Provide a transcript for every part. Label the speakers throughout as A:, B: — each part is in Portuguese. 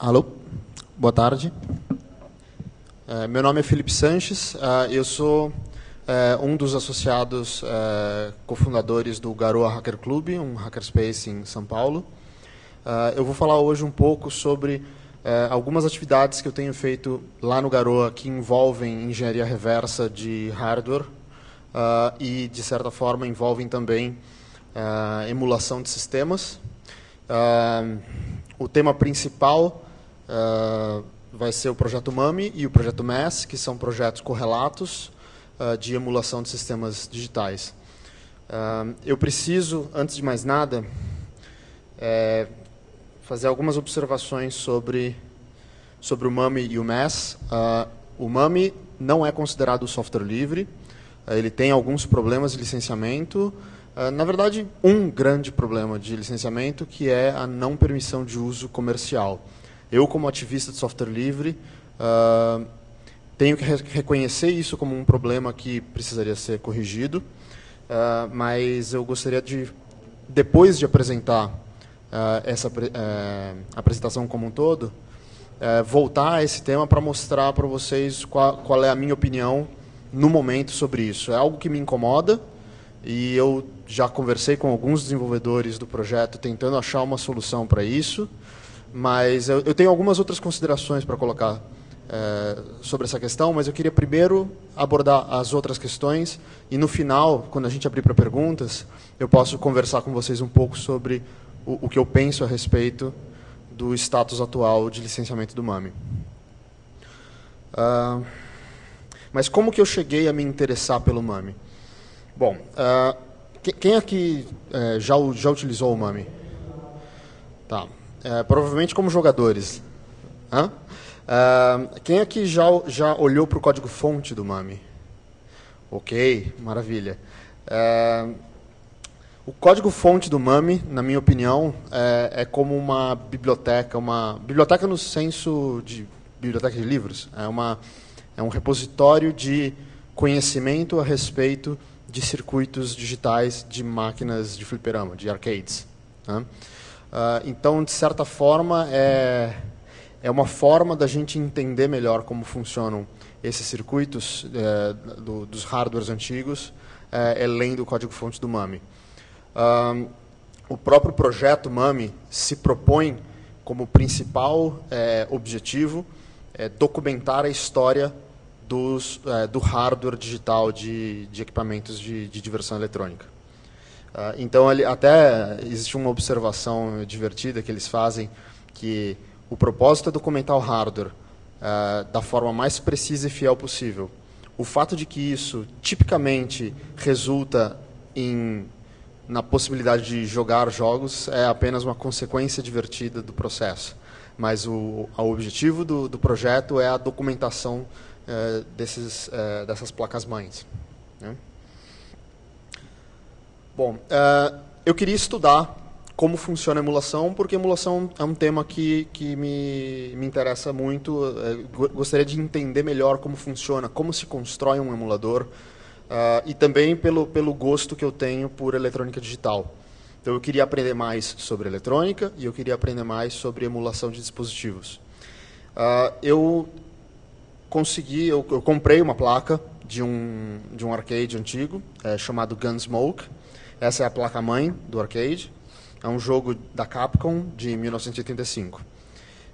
A: Alô, boa tarde. Meu nome é Felipe Sanches, eu sou um dos associados cofundadores do Garoa Hacker Club, um hackerspace em São Paulo. Eu vou falar hoje um pouco sobre algumas atividades que eu tenho feito lá no Garoa que envolvem engenharia reversa de hardware e, de certa forma, envolvem também emulação de sistemas. O tema principal vai ser o projeto MAMI e o projeto MES, que são projetos correlatos de emulação de sistemas digitais. Eu preciso, antes de mais nada, fazer algumas observações sobre o MAMI e o MES. O MAMI não é considerado software livre, ele tem alguns problemas de licenciamento. Na verdade, um grande problema de licenciamento, que é a não permissão de uso comercial. Eu, como ativista de software livre, tenho que reconhecer isso como um problema que precisaria ser corrigido, mas eu gostaria de, depois de apresentar essa apresentação como um todo, voltar a esse tema para mostrar para vocês qual é a minha opinião no momento sobre isso. É algo que me incomoda, e eu já conversei com alguns desenvolvedores do projeto tentando achar uma solução para isso, mas eu tenho algumas outras considerações para colocar sobre essa questão, mas eu queria primeiro abordar as outras questões e, no final, quando a gente abrir para perguntas, eu posso conversar com vocês um pouco sobre o que eu penso a respeito do status atual de licenciamento do MAMI. Mas como que eu cheguei a me interessar pelo MAMI? Bom, quem aqui já utilizou o MAMI? Tá. Provavelmente como jogadores. Quem aqui já olhou para o código-fonte do MAMI? Ok, maravilha. O código-fonte do MAMI, na minha opinião, é como uma biblioteca no senso de biblioteca de livros. É um repositório de conhecimento a respeito de circuitos digitais de máquinas de fliperama, de arcades. Então, de certa forma, é uma forma da gente entender melhor como funcionam esses circuitos dos hardwares antigos, lendo o código-fonte do MAMI. O próprio projeto MAMI se propõe como principal objetivo documentar a história do hardware digital de equipamentos de diversão eletrônica. Então, até existe uma observação divertida que eles fazem, que o propósito é documentar o hardware da forma mais precisa e fiel possível. O fato de que isso tipicamente resulta na possibilidade de jogar jogos é apenas uma consequência divertida do processo. Mas o objetivo do projeto é a documentação dessas placas-mães. Bom, eu queria estudar como funciona a emulação, porque emulação é um tema que me interessa muito. Gostaria de entender melhor como funciona, como se constrói um emulador, e também pelo gosto que eu tenho por eletrônica digital. Então, eu queria aprender mais sobre eletrônica e eu queria aprender mais sobre emulação de dispositivos. Eu comprei uma placa de um arcade antigo, chamado Gunsmoke. Essa é a placa-mãe do arcade. É um jogo da Capcom, de 1985.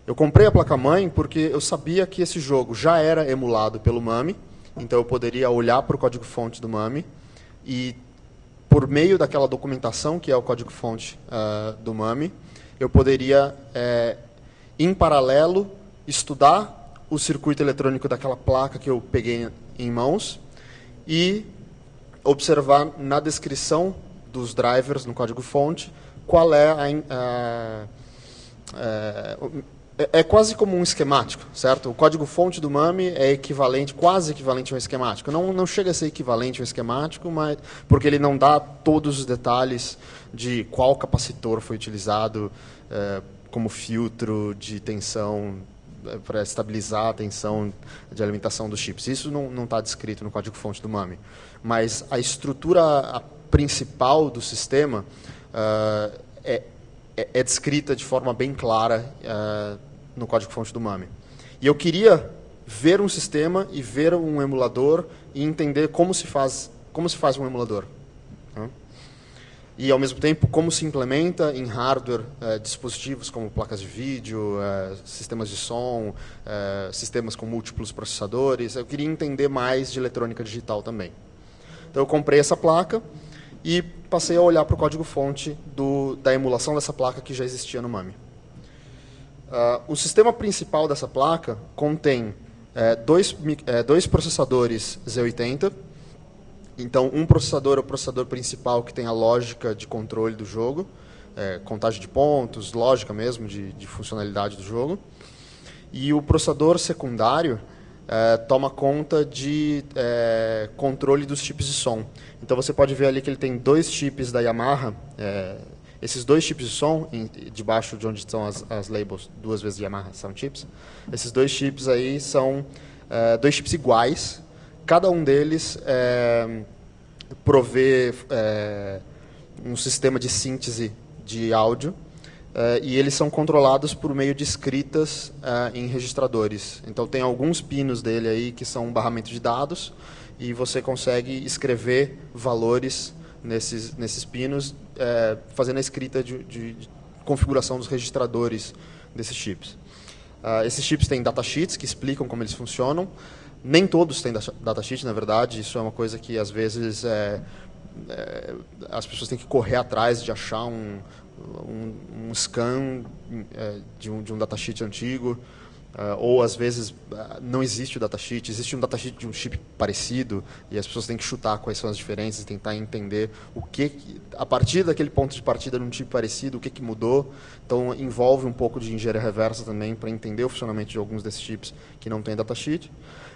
A: Eu comprei a placa-mãe porque eu sabia que esse jogo já era emulado pelo MAMI, então eu poderia olhar para o código-fonte do MAMI e, por meio daquela documentação, que é o código-fonte do MAMI, eu poderia, em paralelo, estudar o circuito eletrônico daquela placa que eu peguei em mãos e observar na descrição dos drivers no código-fonte qual é quase como um esquemático, certo? O código-fonte do MAMI é equivalente, quase equivalente a um esquemático. Não chega a ser equivalente a um esquemático, mas porque ele não dá todos os detalhes de qual capacitor foi utilizado como filtro de tensão para estabilizar a tensão de alimentação dos chips. Isso não está descrito no código-fonte do MAMI. Mas a estrutura principal do sistema é descrita de forma bem clara no código-fonte do MAME. E eu queria ver um sistema e ver um emulador e entender como se faz um emulador. Né? E, ao mesmo tempo, como se implementa em hardware dispositivos como placas de vídeo, sistemas de som, sistemas com múltiplos processadores. Eu queria entender mais de eletrônica digital também. Então, eu comprei essa placa e passei a olhar para o código-fonte da emulação dessa placa que já existia no MAME. O sistema principal dessa placa contém dois processadores Z80. Então, um processador é o processador principal que tem a lógica de controle do jogo, contagem de pontos, lógica mesmo de funcionalidade do jogo. E o processador secundário toma conta de controle dos chips de som. Então, você pode ver ali que ele tem dois chips da Yamaha. Esses dois chips de som, debaixo de onde estão as labels, 2 vezes Yamaha Sound Chips, esses dois chips aí são dois chips iguais. Cada um deles provê um sistema de síntese de áudio e eles são controlados por meio de escritas em registradores. Então, tem alguns pinos dele aí que são um barramento de dados e você consegue escrever valores nesses pinos, fazendo a escrita de configuração dos registradores desses chips. Esses chips têm datasheets que explicam como eles funcionam. Nem todos têm datasheet, na verdade. Isso é uma coisa que, às vezes, as pessoas têm que correr atrás de achar um scan de um datasheet antigo. Ou, às vezes, não existe o datasheet. Existe um datasheet de um chip parecido e as pessoas têm que chutar quais são as diferenças e tentar entender a partir daquele ponto de partida num chip parecido, o que mudou. Então, envolve um pouco de engenharia reversa também para entender o funcionamento de alguns desses chips que não têm datasheet.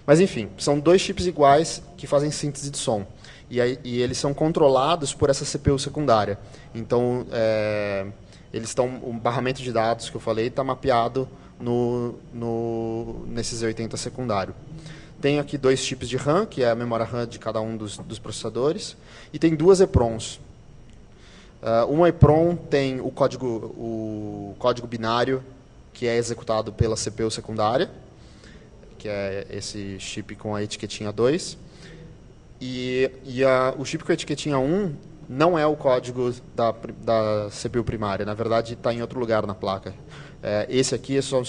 A: Mas, enfim, são dois chips iguais que fazem síntese de som. E eles são controlados por essa CPU secundária. Então, o barramento de dados que eu falei está mapeado nesse Z80 secundário. Tem aqui dois chips de RAM, que é a memória RAM de cada um dos processadores. E tem duas EPROMs. Uma EPROM tem o código binário, que é executado pela CPU secundária, que é esse chip com a etiquetinha 2. O chip com a etiquetinha 1 não é o código da CPU primária. Na verdade, está em outro lugar na placa. Esse aqui são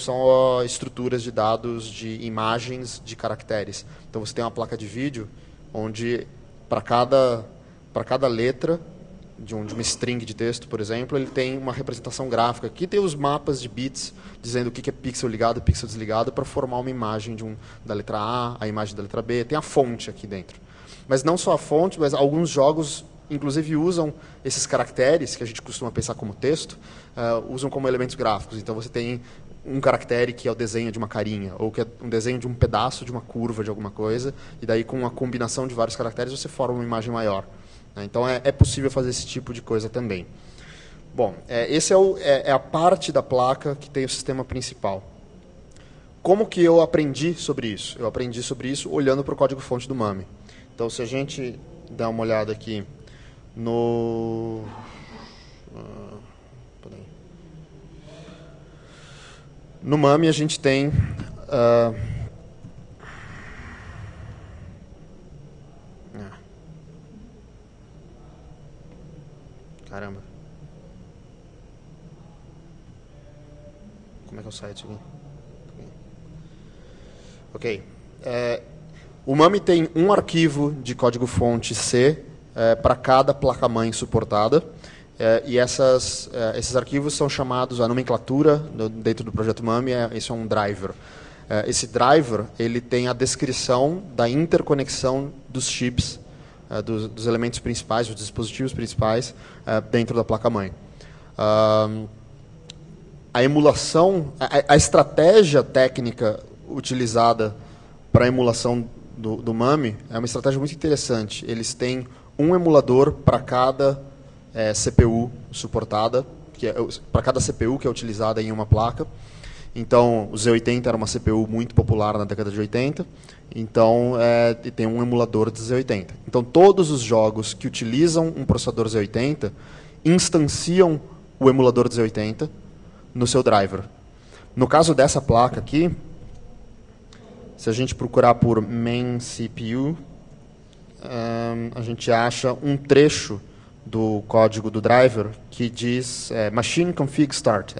A: estruturas de dados de imagens de caracteres. Então, você tem uma placa de vídeo onde, para cada letra de uma string de texto, por exemplo, ele tem uma representação gráfica. Aqui tem os mapas de bits, dizendo o que é pixel ligado e pixel desligado, para formar uma imagem da letra A imagem da letra B. Tem a fonte aqui dentro. Mas não só a fonte, mas alguns jogos, inclusive, usam esses caracteres, que a gente costuma pensar como texto, usam como elementos gráficos. Então, você tem um caractere que é o desenho de uma carinha, ou que é um desenho de um pedaço de uma curva de alguma coisa, e daí, com uma combinação de vários caracteres, você forma uma imagem maior. Então, é possível fazer esse tipo de coisa também. Bom, esse é a parte da placa que tem o sistema principal. Como que eu aprendi sobre isso? Eu aprendi sobre isso olhando para o código-fonte do MAME. Então, se a gente der uma olhada aqui no MAME, a gente tem caramba. Como é que eu saio disso aqui? Ok. O MAME tem um arquivo de código-fonte C para cada placa-mãe suportada. E esses arquivos são chamados, a nomenclatura dentro do projeto MAME, isso é um driver. Esse driver ele tem a descrição da interconexão dos chips, dos elementos principais, dos dispositivos principais dentro da placa-mãe. A emulação, a estratégia técnica utilizada para a emulação do MAME é uma estratégia muito interessante. Eles têm um emulador para cada CPU suportada, para cada CPU que é utilizada em uma placa. Então, o Z80 era uma CPU muito popular na década de 80, então tem um emulador de Z80. Então, todos os jogos que utilizam um processador Z80 instanciam o emulador de Z80 no seu driver. No caso dessa placa aqui, se a gente procurar por main CPU, a gente acha um trecho do código do driver que diz machine config start,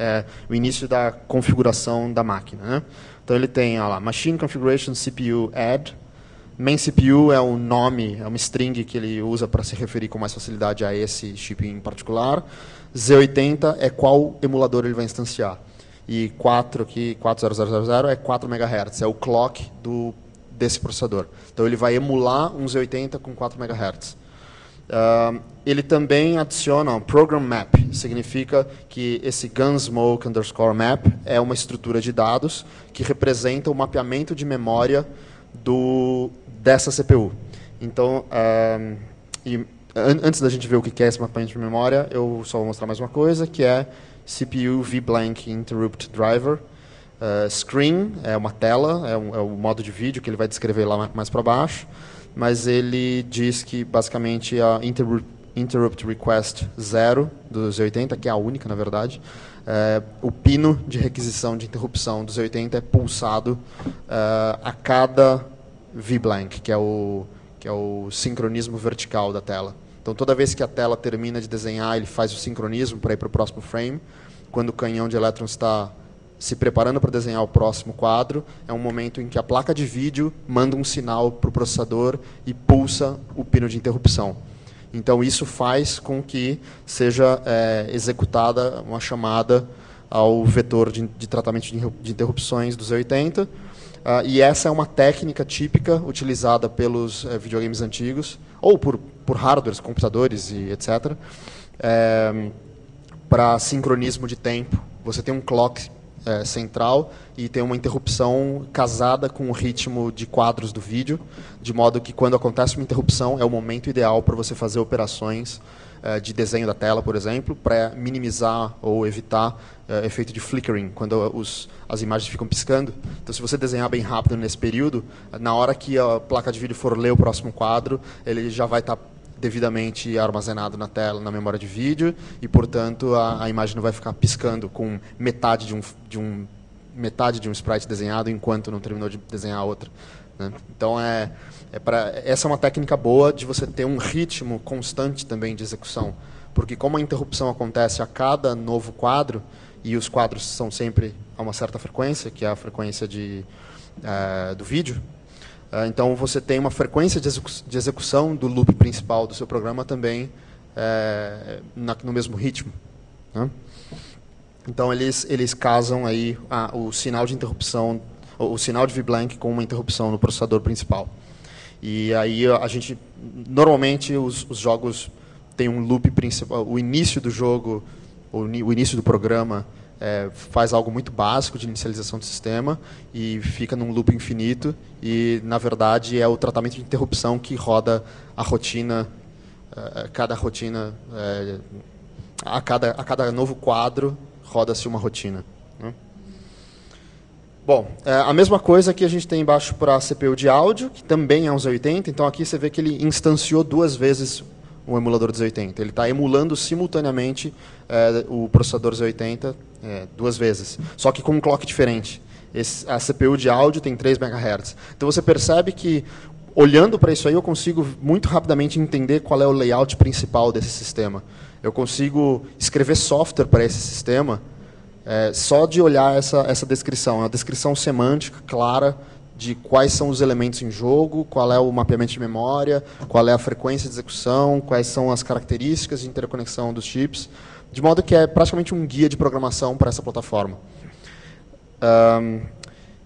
A: o início da configuração da máquina, né? Então ele tem lá, machine configuration CPU add, main CPU é um nome, é uma string que ele usa para se referir com mais facilidade a esse chip em particular. Z80 é qual emulador ele vai instanciar. E 4 aqui, 40000 é 4 MHz, é o clock desse processador. Então ele vai emular um Z80 com 4 MHz. Ele também adiciona um program map, significa que esse gunsmoke underscore map é uma estrutura de dados que representa o mapeamento de memória dessa CPU. Então, antes da gente ver o que é esse mapeamento de memória, eu só vou mostrar mais uma coisa, que é CPU VBlank Interrupt Driver. Screen é uma tela, é o modo de vídeo que ele vai descrever lá mais para baixo, mas ele diz que basicamente a Interrupt Request 0 do Z80, que é a única na verdade, o pino de requisição de interrupção do Z80 é pulsado a cada VBlank, que é o sincronismo vertical da tela. Então, toda vez que a tela termina de desenhar, ele faz o sincronismo para ir para o próximo frame. Quando o canhão de elétrons está se preparando para desenhar o próximo quadro, é um momento em que a placa de vídeo manda um sinal para o processador e pulsa o pino de interrupção. Então, isso faz com que seja executada uma chamada ao vetor de tratamento de interrupções do Z80. E essa é uma técnica típica utilizada pelos videogames antigos, ou por hardwares, computadores e etc., para sincronismo de tempo. Você tem um clock central e tem uma interrupção casada com o ritmo de quadros do vídeo, de modo que quando acontece uma interrupção é o momento ideal para você fazer operações de desenho da tela, por exemplo, para minimizar ou evitar efeito de flickering, quando as imagens ficam piscando. Então, se você desenhar bem rápido nesse período, na hora que a placa de vídeo for ler o próximo quadro, ele já vai estar devidamente armazenado na tela, na memória de vídeo, e, portanto, a imagem não vai ficar piscando com metade de um sprite desenhado enquanto não terminou de desenhar a outra, né? Então, essa é uma técnica boa de você ter um ritmo constante também de execução, porque como a interrupção acontece a cada novo quadro, e os quadros são sempre a uma certa frequência, que é a frequência do vídeo, então você tem uma frequência de execução do loop principal do seu programa também no mesmo ritmo, né? Então eles casam aí o sinal de interrupção, o sinal de VBlank com uma interrupção no processador principal. E aí a gente normalmente os jogos têm um loop principal, o início do jogo, o início do programa faz algo muito básico de inicialização do sistema e fica num loop infinito, e na verdade é o tratamento de interrupção que roda a rotina, cada rotina, a cada novo quadro roda-se uma rotina, né? Bom, a mesma coisa que a gente tem embaixo para a CPU de áudio, que também é um Z80. Então aqui você vê que ele instanciou 2 vezes o emulador de Z80. Ele está emulando simultaneamente o processador Z80 2 vezes, só que com um clock diferente. A CPU de áudio tem 3 MHz. Então você percebe que, olhando para isso aí, eu consigo muito rapidamente entender qual é o layout principal desse sistema. Eu consigo escrever software para esse sistema só de olhar essa descrição. É uma descrição semântica clara de quais são os elementos em jogo, qual é o mapeamento de memória, qual é a frequência de execução, quais são as características de interconexão dos chips, de modo que é praticamente um guia de programação para essa plataforma.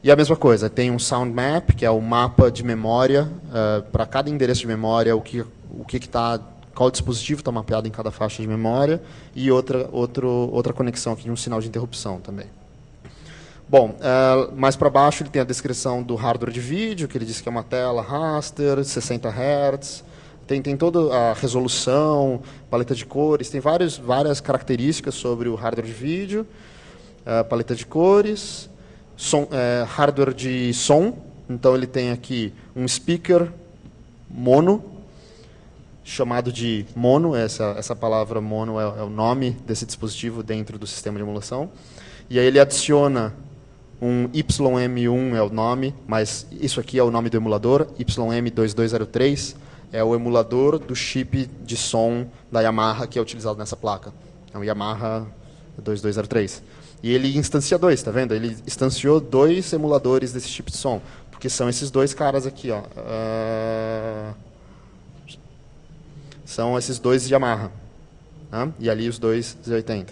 A: E a mesma coisa, tem um sound map, que é o mapa de memória, para cada endereço de memória, qual dispositivo está mapeado em cada faixa de memória, e outra conexão aqui de um sinal de interrupção também. Bom, mais para baixo ele tem a descrição do hardware de vídeo, que ele diz que é uma tela raster, 60 Hz, tem toda a resolução, paleta de cores, tem várias características sobre o hardware de vídeo, paleta de cores, hardware de som. Então ele tem aqui um speaker mono, chamado de mono, essa palavra mono é o nome desse dispositivo dentro do sistema de emulação. E aí ele adiciona um YM1 é o nome, mas isso aqui é o nome do emulador, YM2203 é o emulador do chip de som da Yamaha que é utilizado nessa placa. É o Yamaha 2203. E ele instancia dois, tá vendo? Ele instanciou 2 emuladores desse chip de som, porque são esses 2 caras aqui, ó. São esses 2 de Yamaha. E ali os 2 Z80.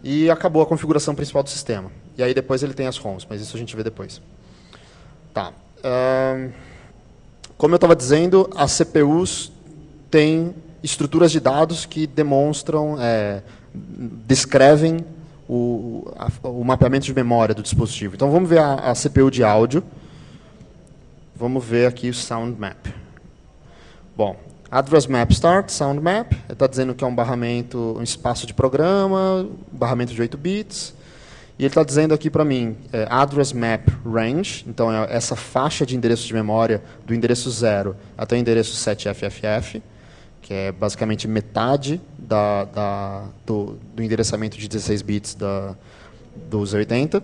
A: E acabou a configuração principal do sistema. E aí depois ele tem as ROMs, mas isso a gente vê depois. Tá. Como eu estava dizendo, as CPUs têm estruturas de dados que demonstram, descrevem o mapeamento de memória do dispositivo. Então vamos ver a CPU de áudio. Vamos ver aqui o Sound Map. Bom, Address Map Start, Sound Map, está dizendo que é um barramento, um espaço de programa, barramento de 8 bits. E ele está dizendo aqui para mim, Address Map Range, então é essa faixa de endereço de memória do endereço 0 até o endereço 7FFF, que é basicamente metade do endereçamento de 16 bits do Z80,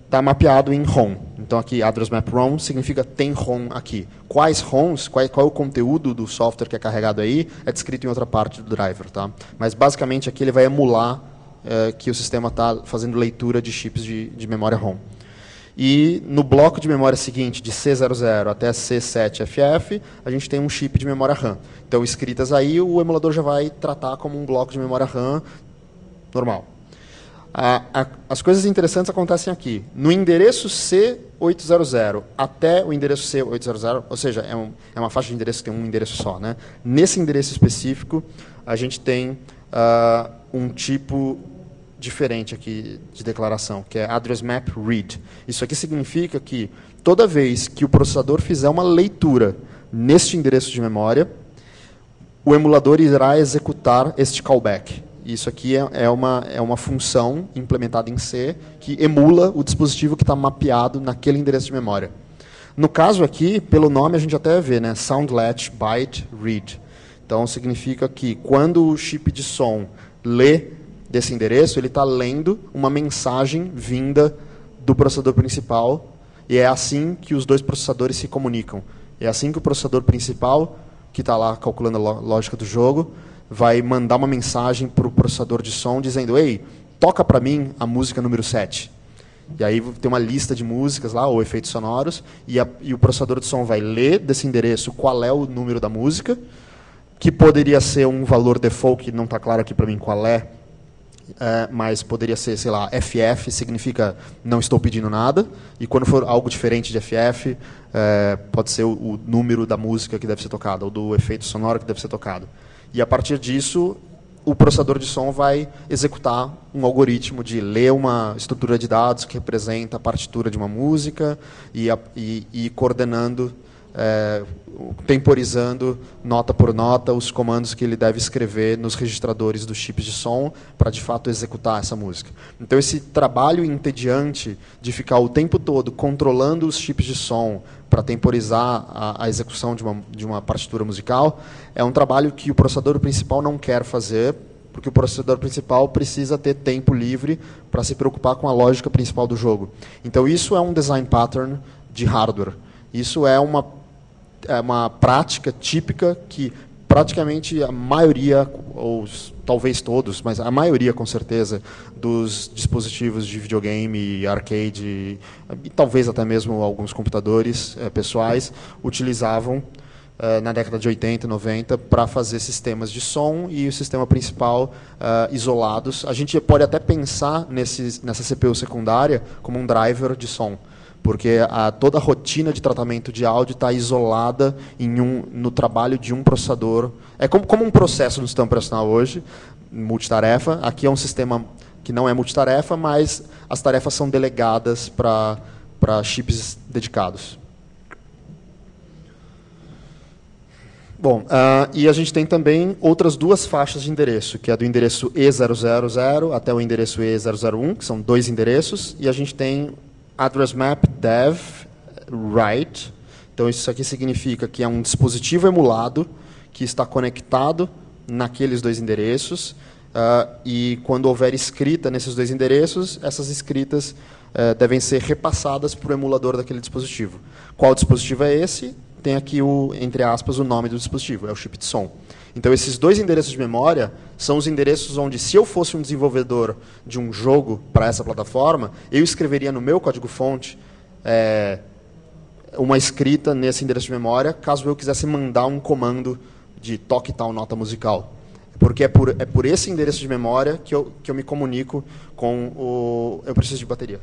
A: está mapeado em ROM. Então, aqui, Address Map ROM significa tem ROM aqui. Quais ROMs, qual é o conteúdo do software que é carregado aí, é descrito em outra parte do driver. Tá? Mas, basicamente, aqui ele vai emular que o sistema está fazendo leitura de chips de memória ROM. E no bloco de memória seguinte, de C00 até C7FF, a gente tem um chip de memória RAM. Então, escritas aí, o emulador já vai tratar como um bloco de memória RAM normal. As coisas interessantes acontecem aqui. No endereço C800 até o endereço C800, ou seja, é uma faixa de endereço que tem um endereço só. Né? Nesse endereço específico, a gente tem um tipo diferente aqui de declaração, que é Address Map Read. Isso aqui significa que toda vez que o processador fizer uma leitura neste endereço de memória, o emulador irá executar este callback. Isso aqui é uma função implementada em C que emula o dispositivo que está mapeado naquele endereço de memória. No caso aqui, pelo nome a gente até vê, né? Sound Latch Byte Read. Então significa que quando o chip de som lê desse endereço, ele está lendo uma mensagem vinda do processador principal, e é assim que os 2 processadores se comunicam. É assim que o processador principal, que está lá calculando a lógica do jogo, vai mandar uma mensagem para o processador de som dizendo: ei, toca para mim a música número 7. E aí tem uma lista de músicas lá, ou efeitos sonoros, e o processador de som vai ler desse endereço qual é o número da música, que poderia ser um valor default, que não está claro aqui para mim qual é, mas poderia ser, sei lá, FF, significa não estou pedindo nada, e quando for algo diferente de FF, pode ser o número da música que deve ser tocada, ou do efeito sonoro que deve ser tocado. E a partir disso, o processador de som vai executar um algoritmo de ler uma estrutura de dados que representa a partitura de uma música e ir coordenando, temporizando nota por nota os comandos que ele deve escrever nos registradores dos chips de som para, de fato, executar essa música. Então, esse trabalho entediante de ficar o tempo todo controlando os chips de som para temporizar a execução de uma partitura musical é um trabalho que o processador principal não quer fazer, porque o processador principal precisa ter tempo livre para se preocupar com a lógica principal do jogo. Então, isso é um design pattern de hardware. Isso é uma prática típica que praticamente a maioria, ou talvez todos, mas a maioria com certeza, dos dispositivos de videogame, arcade e talvez até mesmo alguns computadores pessoais utilizavam na década de 80 e 90 para fazer sistemas de som e o sistema principal isolados. A gente pode até pensar nessa CPU secundária como um driver de som, porque toda a rotina de tratamento de áudio está isolada no trabalho de um processador. É como um processo no sistema operacional hoje, multitarefa. Aqui é um sistema que não é multitarefa, mas as tarefas são delegadas para chips dedicados. Bom, e a gente tem também outras 2 faixas de endereço, que é do endereço E000 até o endereço E001, que são 2 endereços, e a gente tem Address Map Dev Write. Então, isso aqui significa que é um dispositivo emulado que está conectado naqueles 2 endereços e quando houver escrita nesses dois endereços, essas escritas devem ser repassadas para o emulador daquele dispositivo. Qual dispositivo é esse? Tem aqui, entre aspas, o nome do dispositivo, é o chip de som. Então, esses dois endereços de memória são os endereços onde, se eu fosse um desenvolvedor de um jogo para essa plataforma, eu escreveria no meu código-fonte uma escrita nesse endereço de memória, caso eu quisesse mandar um comando de toque tal nota musical. Porque é por esse endereço de memória que eu me comunico com o... Eu preciso de bateria.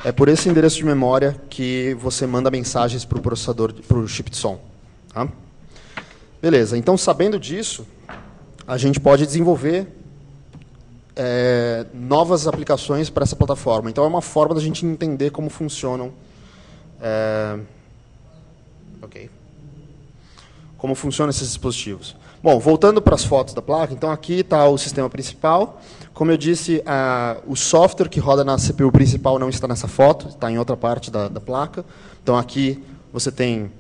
A: É por esse endereço de memória que você manda mensagens para o processador, para o chip de som. Tá? Beleza, então sabendo disso, a gente pode desenvolver novas aplicações para essa plataforma. Então é uma forma da gente entender como funcionam. Como funcionam esses dispositivos. Bom, voltando para as fotos da placa, então aqui está o sistema principal. Como eu disse, o software que roda na CPU principal não está nessa foto, está em outra parte da placa. Então aqui você tem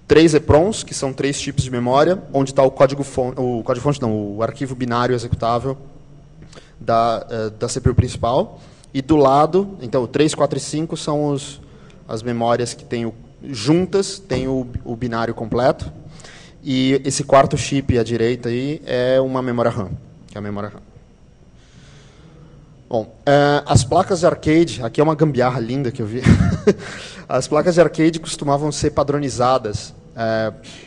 A: 3 EPROMs, que são 3 chips de memória, onde está o código-fonte, não, o arquivo binário executável da CPU principal. E do lado, então, o 3, 4 e 5 são as memórias que tem juntas, tem o binário completo. E esse quarto chip à direita aí é uma memória RAM, que é a memória RAM. Bom, as placas de arcade, aqui é uma gambiarra linda que eu vi. As placas de arcade costumavam ser padronizadas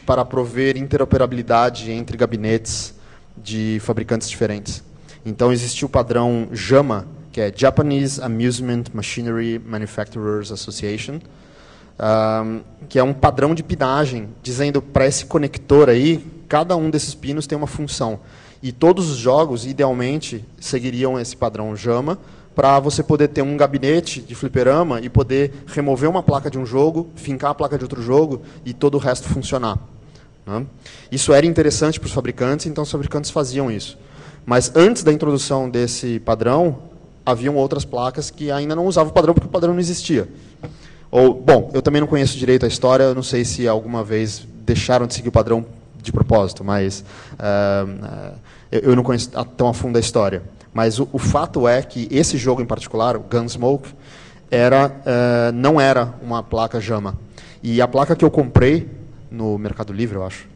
A: para prover interoperabilidade entre gabinetes de fabricantes diferentes. Então existia o padrão JAMA, que é Japanese Amusement Machinery Manufacturers Association, que é um padrão de pinagem, dizendo para esse conector aí, cada um desses pinos tem uma função. E todos os jogos, idealmente, seguiriam esse padrão JAMA, para você poder ter um gabinete de fliperama e poder remover uma placa de um jogo, fincar a placa de outro jogo e todo o resto funcionar. Né? Isso era interessante para os fabricantes, então os fabricantes faziam isso. Mas antes da introdução desse padrão, haviam outras placas que ainda não usavam o padrão, porque o padrão não existia. Bom, eu também não conheço direito a história, eu não sei se alguma vez deixaram de seguir o padrão de propósito, mas eu não conheço tão a fundo a história. Mas o fato é que esse jogo em particular, o Gunsmoke, não era uma placa JAMA. E a placa que eu comprei no Mercado Livre, eu acho,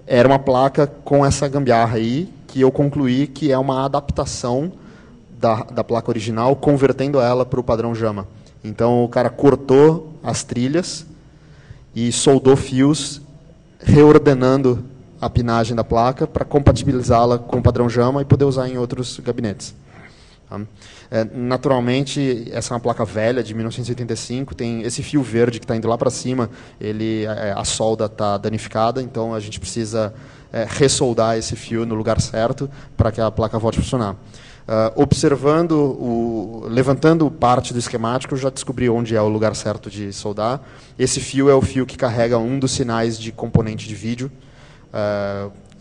A: era uma placa com essa gambiarra aí, que eu concluí que é uma adaptação da placa original, convertendo ela para o padrão JAMA. Então, o cara cortou as trilhas e soldou fios, reordenando a pinagem da placa para compatibilizá-la com o padrão JAMA e poder usar em outros gabinetes. Naturalmente, essa é uma placa velha, de 1985, tem esse fio verde que está indo lá para cima, a solda está danificada, então a gente precisa ressoldar esse fio no lugar certo para que a placa volte a funcionar. Levantando parte do esquemático, eu já descobri onde é o lugar certo de soldar. Esse fio é o fio que carrega um dos sinais de componente de vídeo,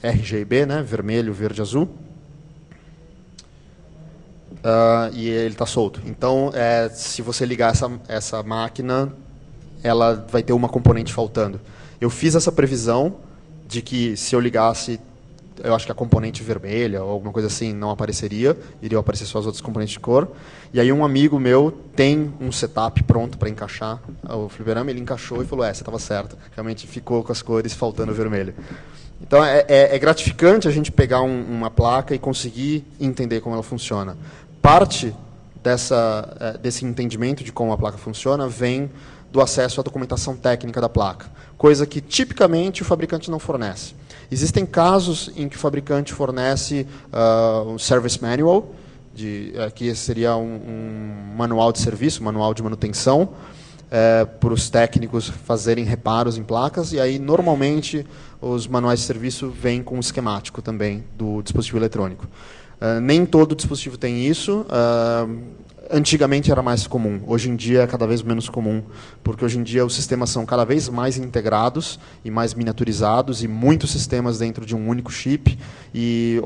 A: RGB, né, vermelho, verde, azul. E ele está solto. Então, se você ligar essa máquina, ela vai ter uma componente faltando. Eu fiz essa previsão de que, se eu ligasse, eu acho que a componente vermelha ou alguma coisa assim não apareceria, iriam aparecer só as outras componentes de cor. E aí um amigo meu tem um setup pronto para encaixar o fliperama, ele encaixou e falou, você estava certo, realmente ficou com as cores faltando o vermelho. Então é gratificante a gente pegar uma placa e conseguir entender como ela funciona. Parte desse entendimento de como a placa funciona vem do acesso à documentação técnica da placa, coisa que tipicamente o fabricante não fornece. Existem casos em que o fabricante fornece um service manual, que seria um manual de serviço, um manual de manutenção, para os técnicos fazerem reparos em placas, e aí, normalmente, os manuais de serviço vêm com um esquemático também do dispositivo eletrônico. Nem todo dispositivo tem isso. Antigamente era mais comum, hoje em dia é cada vez menos comum, porque hoje em dia os sistemas são cada vez mais integrados e mais miniaturizados, e muitos sistemas dentro de um único chip. E,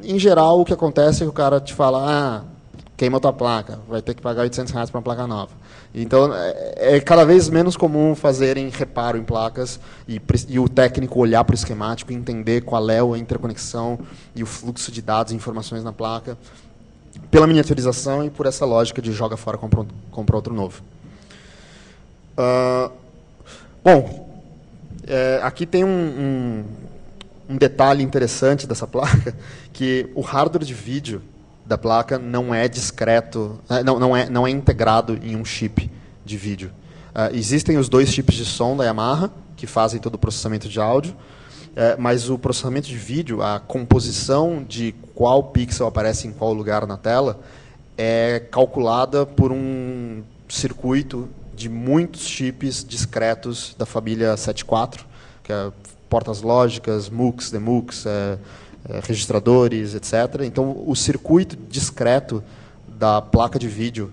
A: em geral, o que acontece é que o cara te fala: queima a tua placa, vai ter que pagar R$800 para uma placa nova. Então, é cada vez menos comum fazerem reparo em placas e o técnico olhar para o esquemático e entender qual é a interconexão e o fluxo de dados e informações na placa, pela miniaturização e por essa lógica de joga fora, compra outro novo. Aqui tem um detalhe interessante dessa placa, que o hardware de vídeo da placa não é discreto, não é integrado em um chip de vídeo. Existem os 2 chips de som da Yamaha, que fazem todo o processamento de áudio, mas o processamento de vídeo, a composição de qual pixel aparece em qual lugar na tela, é calculada por um circuito de muitos chips discretos da família 74, que é portas lógicas, MUX, DMUX, registradores, etc. Então, o circuito discreto da placa de vídeo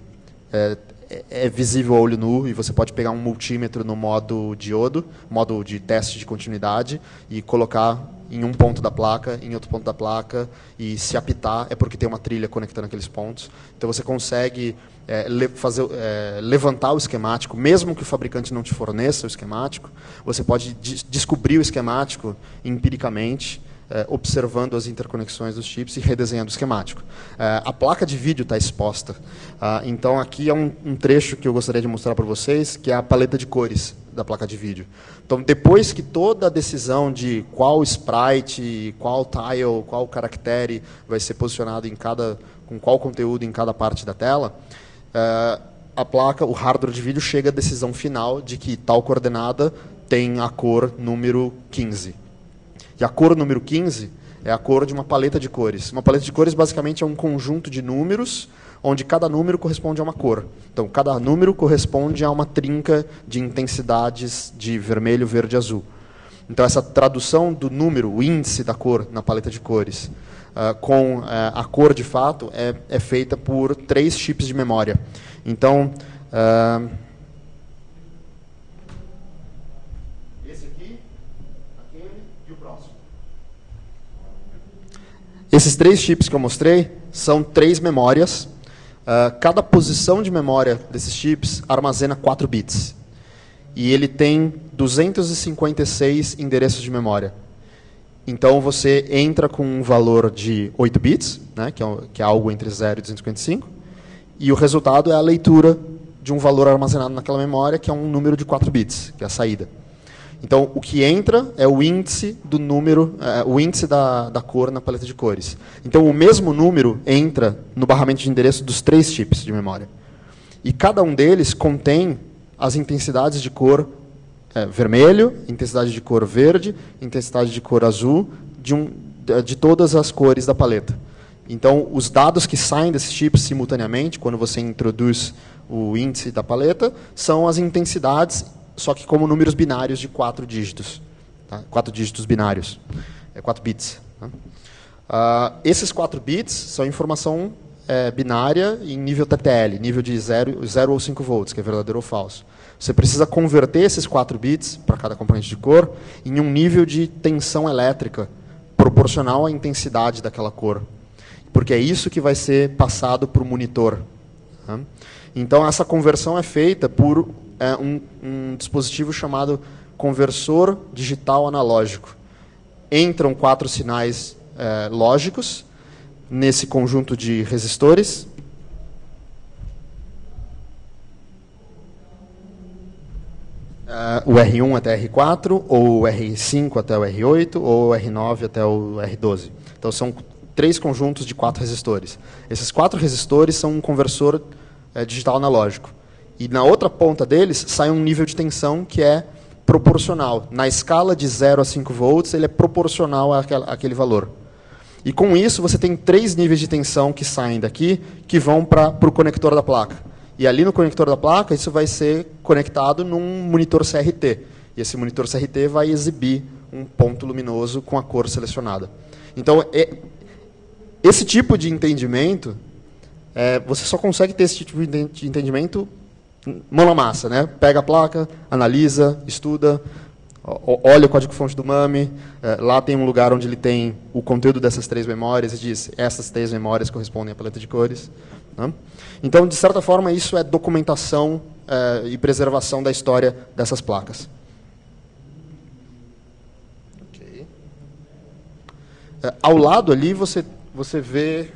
A: é visível a olho nu, e você pode pegar um multímetro no modo diodo, modo de teste de continuidade, e colocar em um ponto da placa, em outro ponto da placa, e se apitar é porque tem uma trilha conectando aqueles pontos. Então você consegue levantar o esquemático, mesmo que o fabricante não te forneça o esquemático, você pode descobrir o esquemático empiricamente, observando as interconexões dos chips e redesenhando o esquemático. A placa de vídeo está exposta. Então, aqui é um trecho que eu gostaria de mostrar para vocês, que é a paleta de cores da placa de vídeo. Então, depois que toda a decisão de qual sprite, qual tile, qual caractere vai ser posicionado com qual conteúdo em cada parte da tela, a placa, o hardware de vídeo, chega à decisão final de que tal coordenada tem a cor número 15. E a cor número 15 é a cor de uma paleta de cores. Uma paleta de cores, basicamente, é um conjunto de números, onde cada número corresponde a uma cor. Então, cada número corresponde a uma trinca de intensidades de vermelho, verde e azul. Então, essa tradução do número, o índice da cor na paleta de cores, com a cor de fato, é feita por 3 chips de memória. Então, esses 3 chips que eu mostrei são 3 memórias. Cada posição de memória desses chips armazena 4 bits. E ele tem 256 endereços de memória. Então, você entra com um valor de 8 bits, né, que é algo entre 0 e 255, e o resultado é a leitura de um valor armazenado naquela memória, que é um número de 4 bits, que é a saída. Então, o que entra é o índice do número, o índice da cor na paleta de cores. Então, o mesmo número entra no barramento de endereço dos 3 chips de memória. E cada um deles contém as intensidades de cor vermelho, intensidade de cor verde, intensidade de cor azul, de todas as cores da paleta. Então, os dados que saem desses chips simultaneamente, quando você introduz o índice da paleta, são as intensidades, só que como números binários de 4 dígitos. Tá? 4 dígitos binários. 4 bits. Tá? Esses 4 bits são informação binária em nível TTL, nível de 0 ou 5 volts, que é verdadeiro ou falso. Você precisa converter esses 4 bits, para cada componente de cor, em um nível de tensão elétrica proporcional à intensidade daquela cor. Porque é isso que vai ser passado para o monitor. Tá? Então, essa conversão é feita por um dispositivo chamado conversor digital analógico. Entram 4 sinais lógicos nesse conjunto de resistores. O R1 até R4, ou o R5 até o R8, ou o R9 até o R12. Então, são 3 conjuntos de 4 resistores. Esses 4 resistores são um conversor digital analógico. E na outra ponta deles sai um nível de tensão que é proporcional. Na escala de 0 a 5 volts, ele é proporcional àquele valor. E com isso, você tem 3 níveis de tensão que saem daqui, que vão para o conector da placa. E ali no conector da placa, isso vai ser conectado num monitor CRT. E esse monitor CRT vai exibir um ponto luminoso com a cor selecionada. Então, Esse tipo de entendimento, você só consegue ter esse tipo de entendimento mão na massa, né? Pega a placa, analisa, estuda, olha o código-fonte do MAME, lá tem um lugar onde ele tem o conteúdo dessas 3 memórias e diz, essas 3 memórias correspondem à paleta de cores. Né? Então, de certa forma, isso é documentação e preservação da história dessas placas. Okay. Ao lado ali, você vê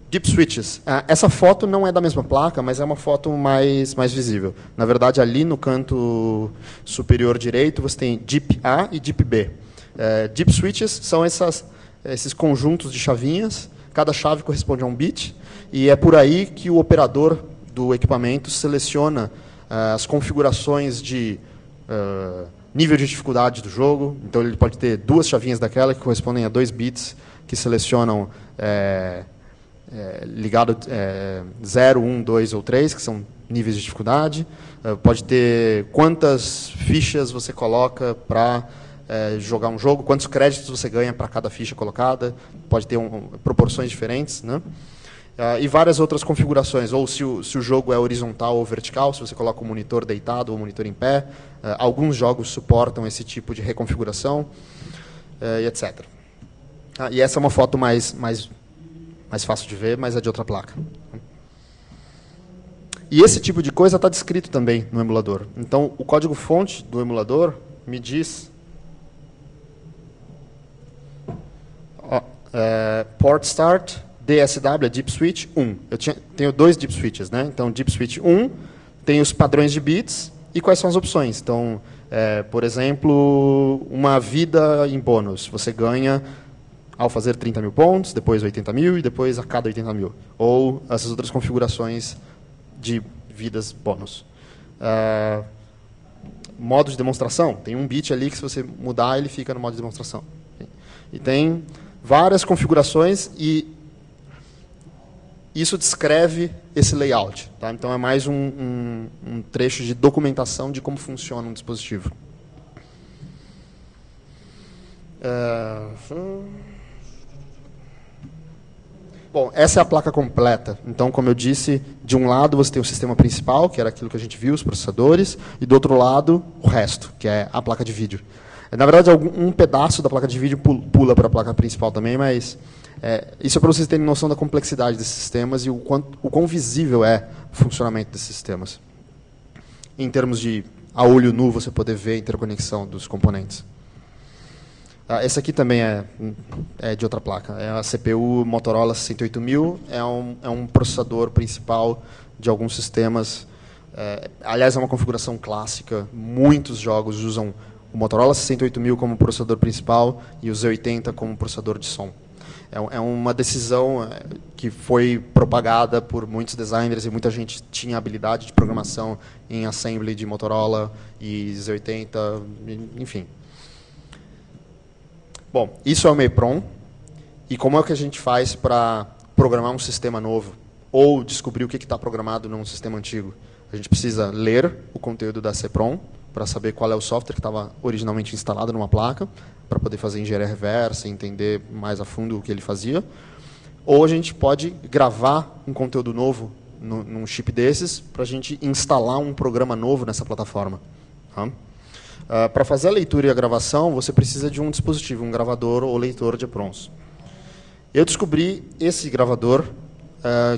A: deep switches. Essa foto não é da mesma placa, mas é uma foto mais visível. Na verdade, ali no canto superior direito, você tem DIP A e DIP B. Deep switches são esses conjuntos de chavinhas. Cada chave corresponde a um bit. E é por aí que o operador do equipamento seleciona as configurações de nível de dificuldade do jogo. Então, ele pode ter 2 chavinhas daquela que correspondem a 2 bits, que selecionam ligado 0, 1, 2 ou 3, que são níveis de dificuldade. Pode ter quantas fichas você coloca para jogar um jogo, quantos créditos você ganha para cada ficha colocada. Pode ter proporções diferentes, né? E várias outras configurações, ou se o jogo é horizontal ou vertical, se você coloca o monitor deitado ou o monitor em pé. Alguns jogos suportam esse tipo de reconfiguração, e etc. E essa é uma foto mais fácil de ver, mas é de outra placa. E esse tipo de coisa está descrito também no emulador. Então, o código-fonte do emulador me diz port start, DSW, Deep Switch 1. Eu tenho 2 Deep Switches, né? Então, Deep Switch 1 tem os padrões de bits e quais são as opções. Então, por exemplo, uma vida em bônus. Você ganha ao fazer 30 mil pontos, depois 80 mil e depois a cada 80 mil. Ou essas outras configurações de vidas bônus. Modo de demonstração. Tem um bit ali que, se você mudar, ele fica no modo de demonstração. E tem várias configurações e isso descreve esse layout. Tá? Então, é mais um trecho de documentação de como funciona um dispositivo. Bom, essa é a placa completa. Então, como eu disse, de um lado você tem o sistema principal, que era aquilo que a gente viu, os processadores, e do outro lado, o resto, que é a placa de vídeo. Na verdade, um pedaço da placa de vídeo pula para a placa principal também, mas isso é para vocês terem noção da complexidade desses sistemas e o quão visível é o funcionamento desses sistemas. Em termos de, a olho nu, você poder ver a interconexão dos componentes. Esse aqui também é de outra placa. É a CPU Motorola 68000. É um processador principal de alguns sistemas. Aliás, é uma configuração clássica. Muitos jogos usam o Motorola 68000 como processador principal e o Z80 como processador de som. É uma decisão que foi propagada por muitos designers e muita gente tinha habilidade de programação em assembly de Motorola e Z80, enfim. Bom, isso é o MEPROM. E como é que a gente faz para programar um sistema novo? Ou descobrir o que está programado num sistema antigo? A gente precisa ler o conteúdo da CPROM para saber qual é o software que estava originalmente instalado numa placa, para poder fazer engenharia reversa e entender mais a fundo o que ele fazia. Ou a gente pode gravar um conteúdo novo num chip desses para a gente instalar um programa novo nessa plataforma. Tá? Para fazer a leitura e a gravação, você precisa de um dispositivo, um gravador ou leitor de EPROMs. Eu descobri esse gravador,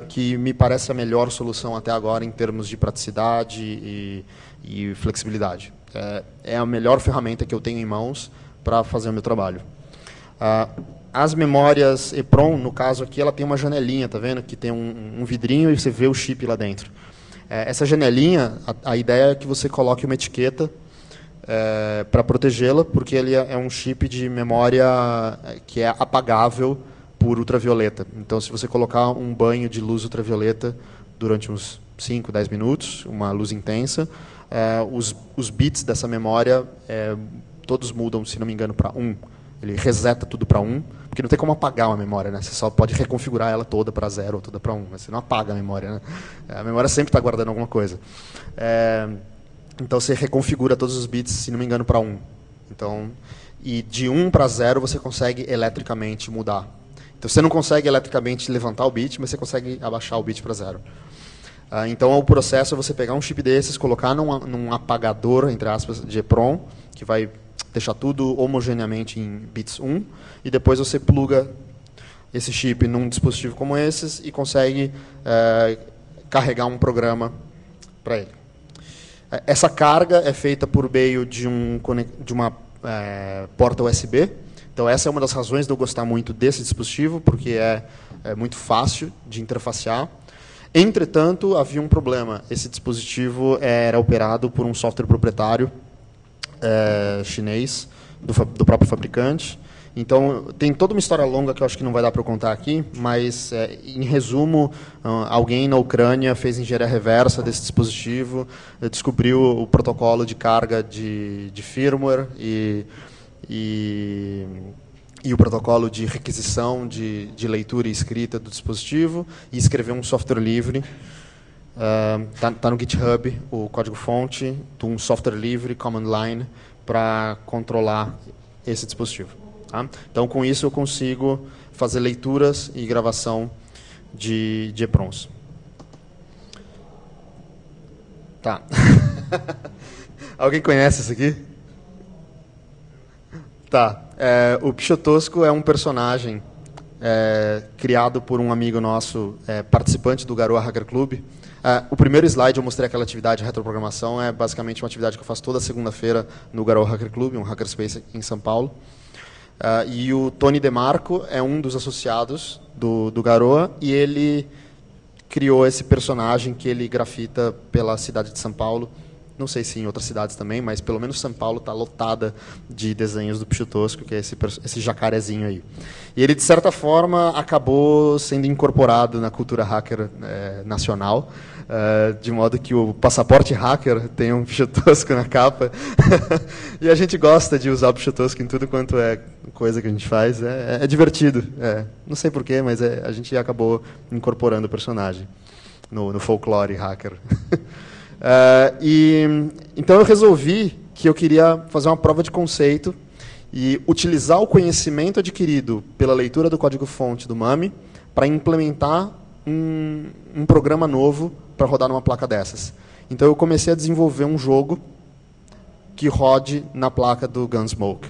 A: que me parece a melhor solução até agora em termos de praticidade e flexibilidade. É a melhor ferramenta que eu tenho em mãos para fazer o meu trabalho. As memórias EPROM, no caso aqui, ela tem uma janelinha, tá vendo? Que tem um vidrinho e você vê o chip lá dentro. Essa janelinha, a ideia é que você coloque uma etiqueta para protegê-la, porque ele é um chip de memória que é apagável por ultravioleta. Então, se você colocar um banho de luz ultravioleta durante uns 5, 10 minutos, uma luz intensa, os bits dessa memória todos mudam, se não me engano, para 1. Ele reseta tudo para 1, porque não tem como apagar uma memória, né? Você só pode reconfigurar ela toda para 0 ou toda para 1, mas você não apaga a memória, né? A memória sempre está guardando alguma coisa. Então, você reconfigura todos os bits, se não me engano, para 1. Então, e de 1 para 0 você consegue eletricamente mudar. Então, você não consegue eletricamente levantar o bit, mas você consegue abaixar o bit para 0. Então, o processo é você pegar um chip desses, colocar num apagador, entre aspas, de EPROM, que vai deixar tudo homogeneamente em bits 1, e depois você pluga esse chip num dispositivo como esses e consegue carregar um programa para ele. Essa carga é feita por meio de uma porta USB. Então, essa é uma das razões de eu gostar muito desse dispositivo, porque é muito fácil de interfacear. Entretanto, havia um problema. Esse dispositivo era operado por um software proprietário chinês, do próprio fabricante. Então, tem toda uma história longa que eu acho que não vai dar para eu contar aqui, mas, em resumo, alguém na Ucrânia fez engenharia reversa desse dispositivo, descobriu o protocolo de carga de firmware e o protocolo de requisição de leitura e escrita do dispositivo e escreveu um software livre. Tá no GitHub o código-fonte de um software livre, command line, para controlar esse dispositivo. Tá? Então, com isso, eu consigo fazer leituras e gravação de EPROMs. Tá. Alguém conhece isso aqui? Tá. O Pichotosco é um personagem criado por um amigo nosso, participante do Garoa Hacker Club. O primeiro slide eu mostrei aquela atividade de retroprogramação, é basicamente uma atividade que eu faço toda segunda-feira no Garoa Hacker Club, um hackerspace em São Paulo. E o Tony DeMarco é um dos associados do Garoa, e ele criou esse personagem que ele grafita pela cidade de São Paulo. Não sei se em outras cidades também, mas pelo menos São Paulo está lotada de desenhos do Pichotosco, que é esse jacarezinho aí. E ele, de certa forma, acabou sendo incorporado na cultura hacker nacional, de modo que o passaporte hacker tem um Pichotosco na capa. E a gente gosta de usar o Pichotosco em tudo quanto é coisa que a gente faz. É divertido. Não sei porquê, mas a gente acabou incorporando o personagem no folclore hacker. Então eu resolvi que eu queria fazer uma prova de conceito e utilizar o conhecimento adquirido pela leitura do código-fonte do MAME para implementar um programa novo para rodar numa placa dessas. Então eu comecei a desenvolver um jogo que rode na placa do Gunsmoke.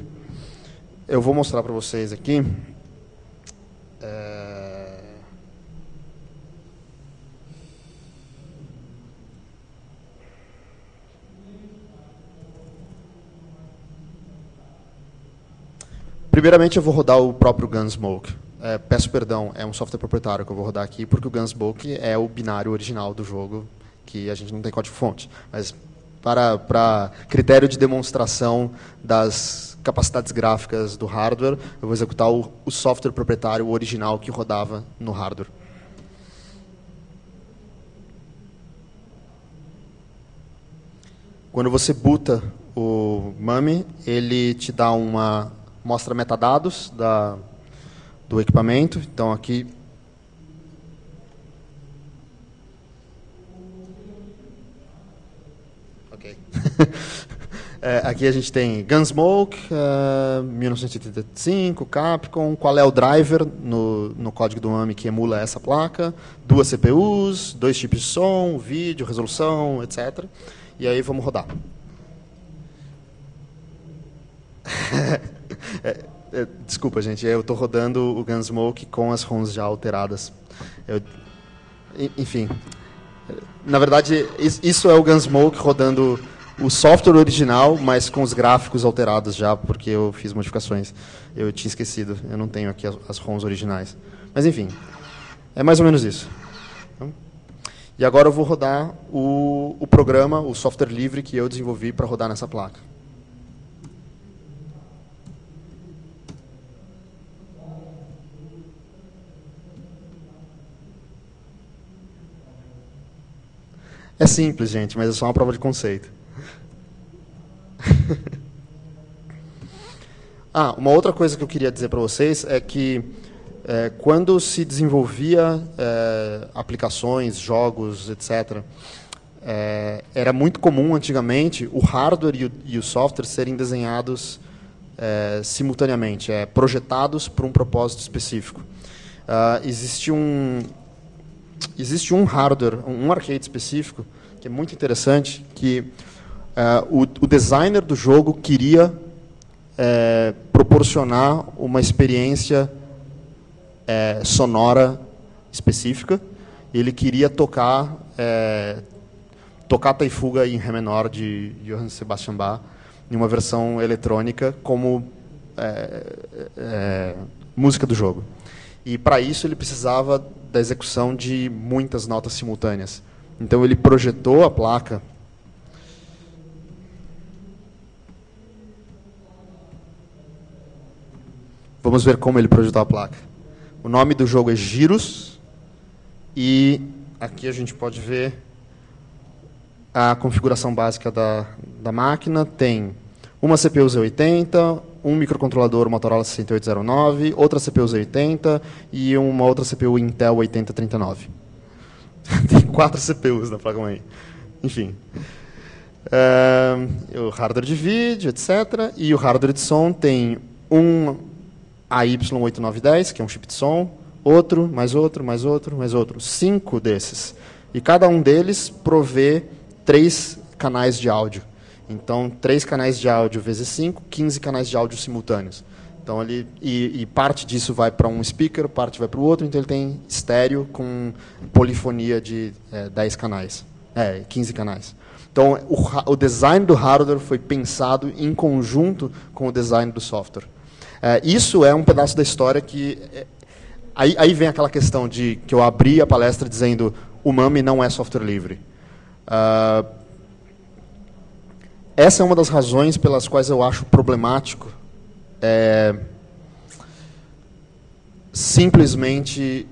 A: Eu vou mostrar para vocês aqui. Primeiramente, eu vou rodar o próprio Gunsmoke. Peço perdão, é um software proprietário que eu vou rodar aqui, porque o Gunsmoke é o binário original do jogo, que a gente não tem código-fonte. Mas, para critério de demonstração das capacidades gráficas do hardware, eu vou executar o software proprietário original que rodava no hardware. Quando você boota o MAME, ele te dá mostra metadados do equipamento. Então, aqui... Ok. Aqui a gente tem Gunsmoke, 1985, Capcom, qual é o driver no código do MAME que emula essa placa, 2 CPUs, 2 chips de som, vídeo, resolução, etc. E aí vamos rodar. Desculpa, gente, eu estou rodando o Gunsmoke com as ROMs já alteradas. Enfim, na verdade, isso é o Gunsmoke rodando o software original, mas com os gráficos alterados já, porque eu fiz modificações. Eu tinha esquecido, eu não tenho aqui as ROMs originais. Mas, enfim, é mais ou menos isso. E agora eu vou rodar o programa, o software livre que eu desenvolvi para rodar nessa placa. É simples, gente, mas é só uma prova de conceito. Uma outra coisa que eu queria dizer para vocês é que quando se desenvolvia aplicações, jogos, etc., era muito comum antigamente o hardware e o software serem desenhados simultaneamente, projetados por um propósito específico. Existe um hardware, um arcade específico, que é muito interessante, que o designer do jogo queria proporcionar uma experiência sonora específica. Ele queria tocar Toccata e Fuga em Ré menor de Johann Sebastian Bach em uma versão eletrônica como música do jogo. E para isso ele precisava da execução de muitas notas simultâneas. Então ele projetou a placa. Vamos ver como ele projetou a placa. O nome do jogo é Gyros. E aqui a gente pode ver a configuração básica da máquina. Tem uma CPU Z80, um microcontrolador Motorola 6809, outra CPU Z80 e uma outra CPU Intel 8039. Tem 4 CPUs na placa-mãe. Enfim. O hardware de vídeo, etc. E o hardware de som tem um AY8910, que é um chip de som, outro, mais outro, mais outro, mais outro. 5 desses. E cada um deles provê 3 canais de áudio. Então, 3 canais de áudio vezes 5, 15 canais de áudio simultâneos. Então, e parte disso vai para um speaker, parte vai para o outro, então ele tem estéreo com polifonia de 10 canais, 15 canais. Então, o design do hardware foi pensado em conjunto com o design do software. Isso é um pedaço da história que... Aí vem aquela questão de que eu abri a palestra dizendo o MAMI não é software livre. Essa é uma das razões pelas quais eu acho problemático simplesmente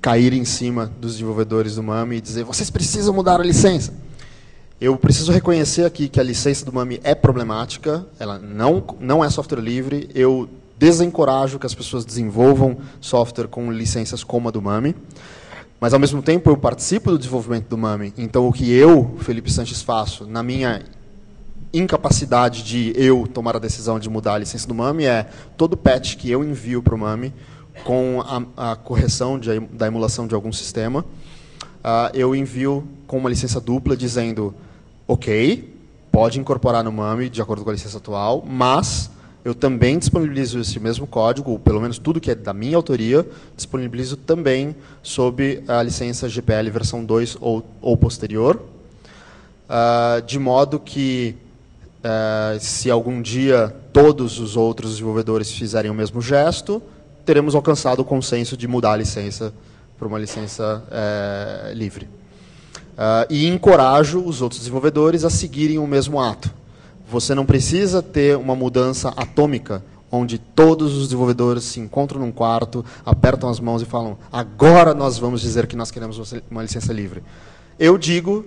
A: cair em cima dos desenvolvedores do MAMI e dizer vocês precisam mudar a licença. Eu preciso reconhecer aqui que a licença do MAMI é problemática, ela não é software livre, eu desencorajo que as pessoas desenvolvam software com licenças como a do MAMI, mas, ao mesmo tempo, eu participo do desenvolvimento do MAMI. Então, o que eu, Felipe Sanches, faço, na minha incapacidade de eu tomar a decisão de mudar a licença do MAMI, é todo patch que eu envio para o MAMI, com a correção da emulação de algum sistema, eu envio com uma licença dupla, dizendo, ok, pode incorporar no MAMI, de acordo com a licença atual, mas eu também disponibilizo esse mesmo código, ou pelo menos tudo que é da minha autoria, disponibilizo também sob a licença GPL versão 2 ou posterior, de modo que, se algum dia todos os outros desenvolvedores fizerem o mesmo gesto, teremos alcançado o consenso de mudar a licença para uma licença livre. E encorajo os outros desenvolvedores a seguirem o mesmo ato. Você não precisa ter uma mudança atômica, onde todos os desenvolvedores se encontram num quarto, apertam as mãos e falam, agora nós vamos dizer que nós queremos uma licença livre. Eu digo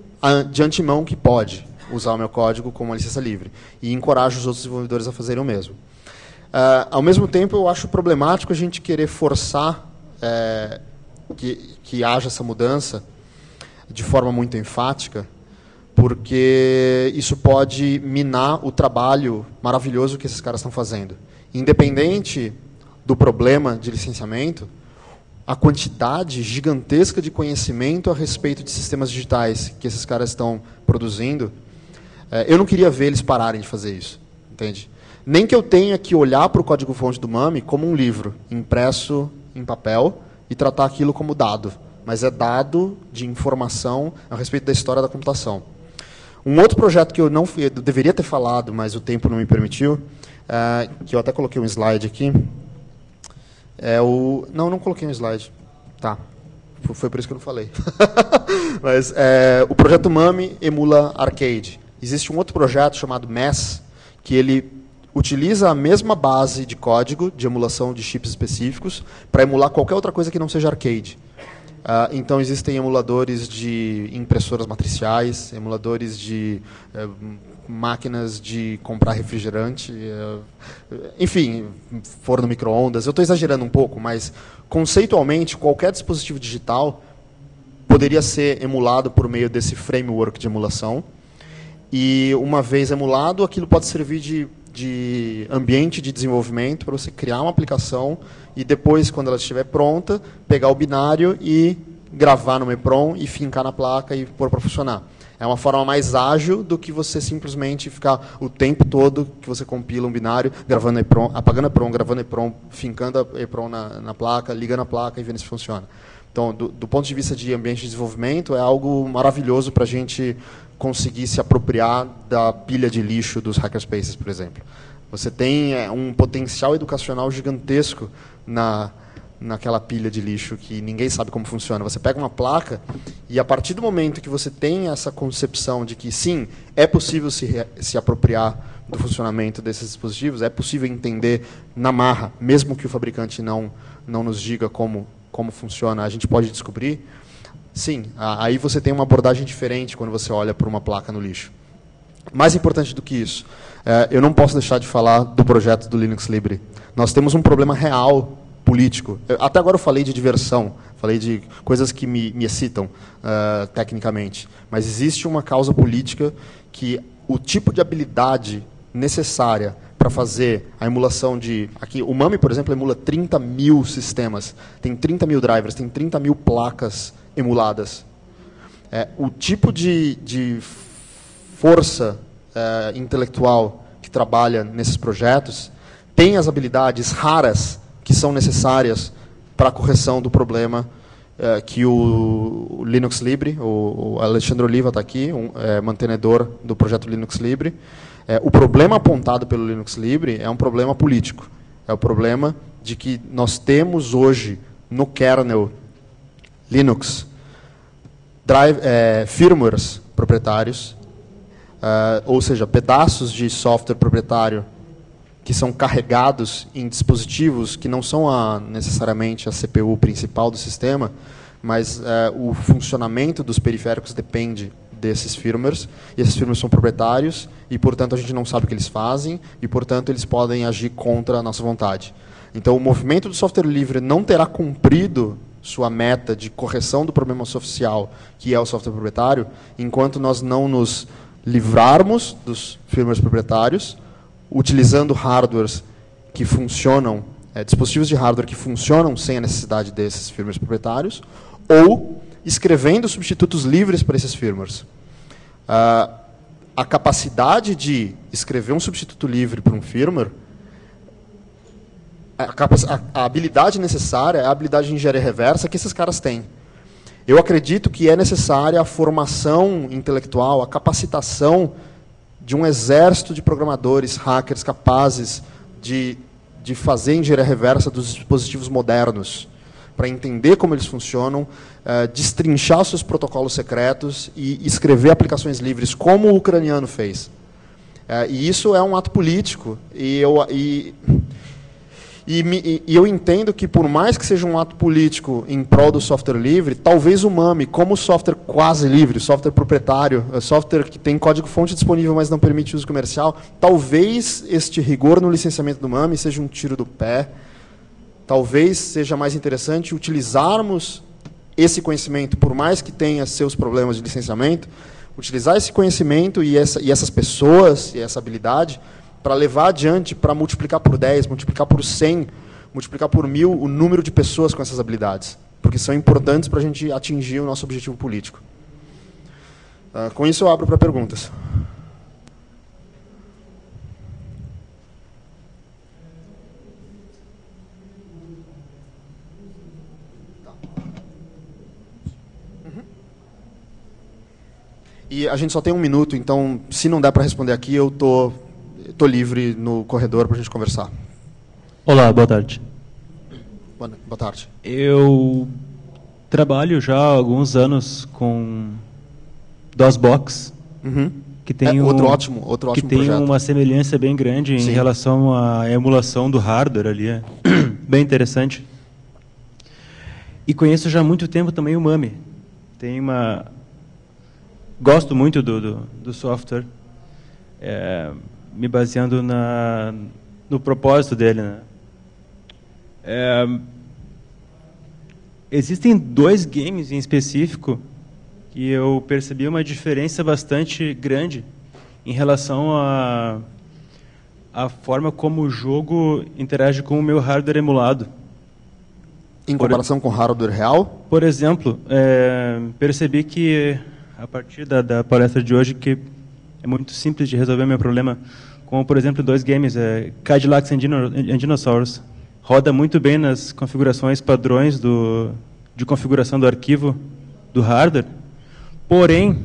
A: de antemão que pode usar o meu código como uma licença livre. E encorajo os outros desenvolvedores a fazerem o mesmo. Ao mesmo tempo, eu acho problemático a gente querer forçar que haja essa mudança de forma muito enfática, porque isso pode minar o trabalho maravilhoso que esses caras estão fazendo. Independente do problema de licenciamento, a quantidade gigantesca de conhecimento a respeito de sistemas digitais que esses caras estão produzindo, eu não queria ver eles pararem de fazer isso, entende? Nem que eu tenha que olhar para o código-fonte do MAMI como um livro, impresso em papel, e tratar aquilo como dado, mas é dado de informação a respeito da história da computação. Um outro projeto que eu deveria ter falado, mas o tempo não me permitiu, que eu até coloquei um slide aqui, não coloquei um slide. Tá. Foi por isso que eu não falei. Mas o projeto MAMI emula arcade. Existe um outro projeto chamado MES, que ele utiliza a mesma base de código, de emulação de chips específicos, para emular qualquer outra coisa que não seja arcade. Então, existem emuladores de impressoras matriciais, emuladores de máquinas de comprar refrigerante, enfim, forno micro-ondas. Eu estou exagerando um pouco, mas, conceitualmente, qualquer dispositivo digital poderia ser emulado por meio desse framework de emulação. E, uma vez emulado, aquilo pode servir de de ambiente de desenvolvimento para você criar uma aplicação e depois, quando ela estiver pronta, pegar o binário e gravar no EEPROM e fincar na placa e pôr para funcionar. É uma forma mais ágil do que você simplesmente ficar o tempo todo que você compila um binário, gravando EEPROM, apagando EEPROM, gravando EEPROM, fincando a EEPROM na placa, ligando a placa e vendo se funciona. Então, do ponto de vista de ambiente de desenvolvimento, é algo maravilhoso para a gente conseguir se apropriar da pilha de lixo dos hackerspaces, por exemplo. Você tem um potencial educacional gigantesco naquela pilha de lixo que ninguém sabe como funciona. Você pega uma placa e, a partir do momento que você tem essa concepção de que, sim, é possível se apropriar do funcionamento desses dispositivos, é possível entender na marra, mesmo que o fabricante não nos diga como funciona, a gente pode descobrir. Sim, aí você tem uma abordagem diferente quando você olha para uma placa no lixo. Mais importante do que isso, eu não posso deixar de falar do projeto do Linux Libre. Nós temos um problema real político. Até agora eu falei de diversão, falei de coisas que me excitam tecnicamente, mas existe uma causa política que o tipo de habilidade necessária para fazer a emulação de... Aqui, o MAMI, por exemplo, emula 30 mil sistemas, tem 30 mil drivers, tem 30 mil placas emuladas. O tipo de força intelectual que trabalha nesses projetos tem as habilidades raras que são necessárias para a correção do problema que o Linux Libre, o Alexandre Oliva está aqui, mantenedor do projeto Linux Libre. O problema apontado pelo Linux Libre é um problema político. É o problema de que nós temos hoje no kernel Linux firmwares proprietários, ou seja, pedaços de software proprietário que são carregados em dispositivos que não são necessariamente a CPU principal do sistema, mas o funcionamento dos periféricos depende desses firmwares, e esses firmwares são proprietários, e, portanto, a gente não sabe o que eles fazem, e, portanto, eles podem agir contra a nossa vontade. Então, o movimento do software livre não terá cumprido sua meta de correção do problema social, que é o software proprietário, enquanto nós não nos livrarmos dos firmwares proprietários, utilizando hardwares que funcionam, dispositivos de hardware que funcionam sem a necessidade desses firmwares proprietários, ou escrevendo substitutos livres para esses firmwares. A capacidade de escrever um substituto livre para um firmware, a habilidade necessária é a habilidade de engenharia reversa que esses caras têm. Eu acredito que é necessária a formação intelectual, a capacitação de um exército de programadores, hackers capazes de fazer engenharia reversa dos dispositivos modernos, para entender como eles funcionam, destrinchar os seus protocolos secretos e escrever aplicações livres, como o ucraniano fez. E isso é um ato político. E eu entendo que, por mais que seja um ato político em prol do software livre, talvez o MAMI, como software quase livre, software proprietário, software que tem código-fonte disponível, mas não permite uso comercial, talvez este rigor no licenciamento do MAMI seja um tiro do pé. Talvez seja mais interessante utilizarmos esse conhecimento, por mais que tenha seus problemas de licenciamento, utilizar esse conhecimento e essas pessoas e essa habilidade para levar adiante, para multiplicar por 10, multiplicar por 100, multiplicar por 1000 o número de pessoas com essas habilidades, porque são importantes para a gente atingir o nosso objetivo político. Com isso, eu abro para perguntas. E a gente só tem 1 minuto, então, se não der para responder aqui, eu tô livre no corredor para a gente conversar.
B: Olá, boa tarde.
A: Boa tarde.
B: Eu trabalho já há alguns anos com DOSBox, que tem
A: outro ótimo
B: que tem
A: projeto.
B: Uma semelhança bem grande em relação à emulação do hardware ali, bem interessante. E conheço já há muito tempo também o MAMI. Gosto muito do software, me baseando no propósito dele, né? Existem 2 games em específico que eu percebi uma diferença bastante grande em relação a forma como o jogo interage com o meu hardware emulado.
A: Em comparação com o hardware real?
B: Por exemplo, percebi que, a partir da palestra de hoje, que é muito simples de resolver meu problema, como, por exemplo, 2 games, Cadillacs and Dinosaurs. Roda muito bem nas configurações padrões de configuração do arquivo do hardware, porém,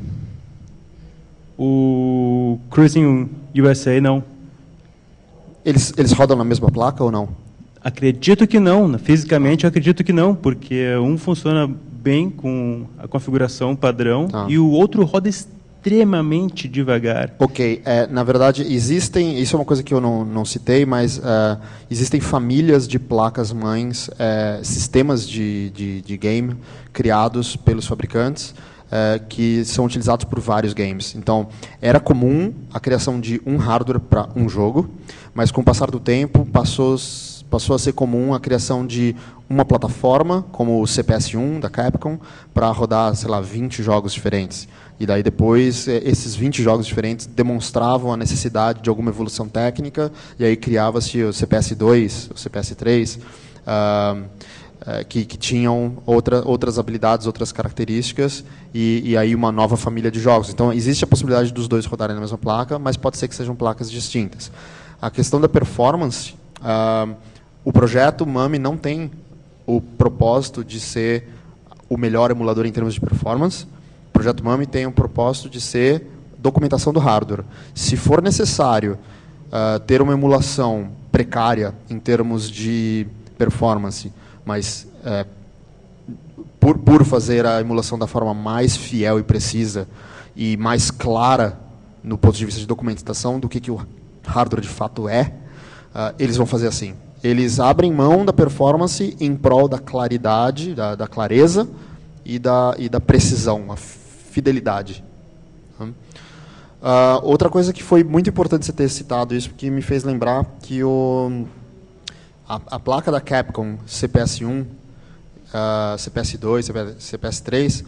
B: o Cruising USA não.
A: Eles rodam na mesma placa ou não?
B: Acredito que não. Fisicamente, eu acredito que não, porque um funciona bem com a configuração padrão e o outro roda extremamente devagar.
A: Ok. Na verdade, existem... Isso é uma coisa que eu não citei, mas existem famílias de placas-mães, sistemas de game criados pelos fabricantes, que são utilizados por vários games. Então, era comum a criação de um hardware para um jogo, mas com o passar do tempo passou a ser comum a criação de uma plataforma, como o CPS-1 da Capcom, para rodar, sei lá, 20 jogos diferentes. E daí depois, esses 20 jogos diferentes demonstravam a necessidade de alguma evolução técnica, e aí criava-se o CPS-2, o CPS-3, que tinham outras habilidades, outras características, e aí uma nova família de jogos. Então, existe a possibilidade dos dois rodarem na mesma placa, mas pode ser que sejam placas distintas. A questão da performance, o projeto MAME não tem o propósito de ser o melhor emulador em termos de performance. O projeto MAME tem o propósito de ser documentação do hardware. Se for necessário ter uma emulação precária em termos de performance, mas por fazer a emulação da forma mais fiel e precisa e mais clara no ponto de vista de documentação do que o hardware de fato eles vão fazer assim. Eles abrem mão da performance em prol da claridade, da clareza e da precisão, a fidelidade. Outra coisa que foi muito importante você ter citado isso, porque me fez lembrar que a placa da Capcom CPS-1, CPS-2, CPS-3,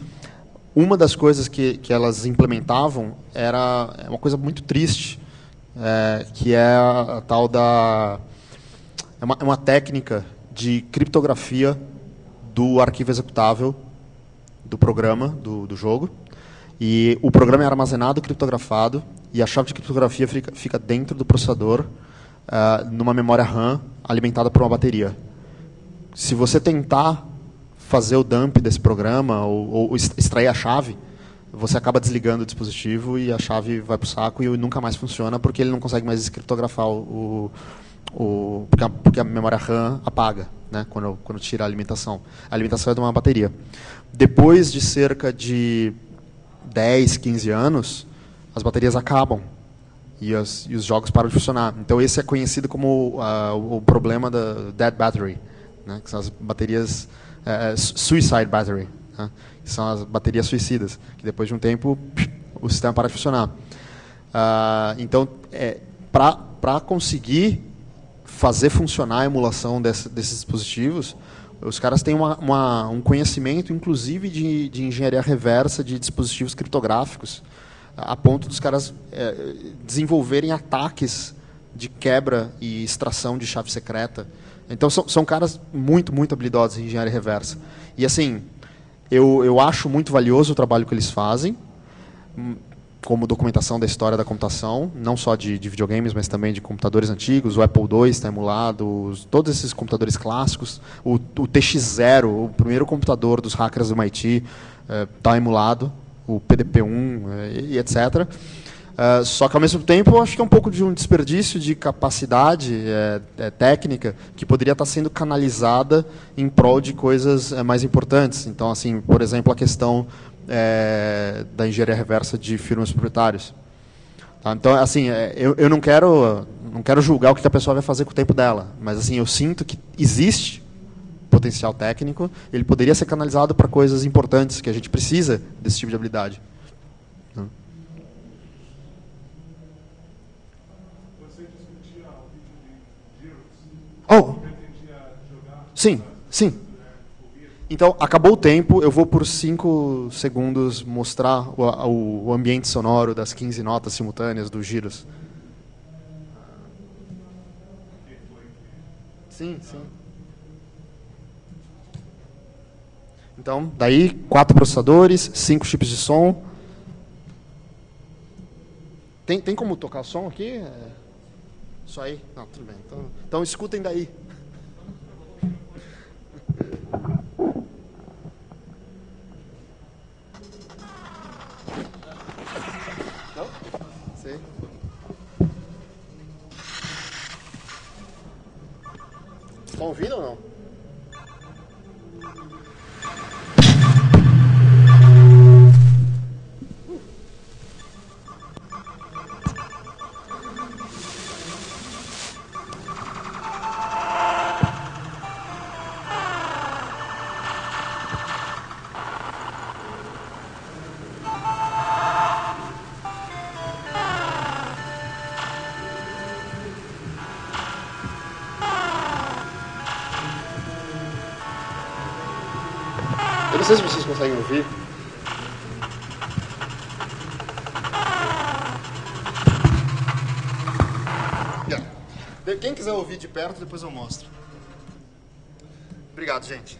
A: uma das coisas que elas implementavam era uma coisa muito triste, que é a tal da... É uma técnica de criptografia do arquivo executável do programa, do jogo. E o programa é armazenado, criptografado, e a chave de criptografia fica dentro do processador, numa memória RAM alimentada por uma bateria. Se você tentar fazer o dump desse programa ou extrair a chave, você acaba desligando o dispositivo e a chave vai para o saco e nunca mais funciona porque ele não consegue mais descriptografar porque a memória RAM apaga, né, quando tira a alimentação. A alimentação é de uma bateria. Depois de cerca de 10, 15 anos, as baterias acabam e os jogos param de funcionar. Então esse é conhecido como o problema da dead battery, né, que são as baterias suicide battery, né, que são as baterias suicidas, que depois de um tempo o sistema para de funcionar. Então, para conseguir fazer funcionar a emulação desses dispositivos, os caras têm um conhecimento, inclusive, de engenharia reversa de dispositivos criptográficos, a ponto dos caras desenvolverem ataques de quebra e extração de chave secreta. Então, são caras muito, muito habilidosos em engenharia reversa. E, assim, eu acho muito valioso o trabalho que eles fazem, como documentação da história da computação, não só de videogames, mas também de computadores antigos. O Apple II está emulado, todos esses computadores clássicos. O TX0, o primeiro computador dos hackers do MIT, está emulado. O PDP-1 e etc. Só que, ao mesmo tempo, eu acho que é um pouco de um desperdício de capacidade técnica que poderia estar sendo canalizada em prol de coisas mais importantes. Então, assim, por exemplo, a questão da engenharia reversa de firmas proprietárias. Tá? Então, assim, eu não quero julgar o que a pessoa vai fazer com o tempo dela, mas assim, eu sinto que existe potencial técnico, ele poderia ser canalizado para coisas importantes, que a gente precisa desse tipo de habilidade.
C: Você discutia o vídeo de Gears?
A: Oh!
C: Pretendia jogar?
A: Sim, sim. Então, acabou o tempo, eu vou por 5 segundos mostrar o ambiente sonoro das 15 notas simultâneas do Gyros. Sim, sim. Então, daí 4 processadores, 5 chips de som. Tem como tocar o som aqui? Só aí? Não, tudo bem. Então escutem daí. Não? Sim. Estão ouvindo ou não? Eu não sei se vocês conseguem ouvir. Quem quiser ouvir de perto, depois eu mostro. Obrigado, gente.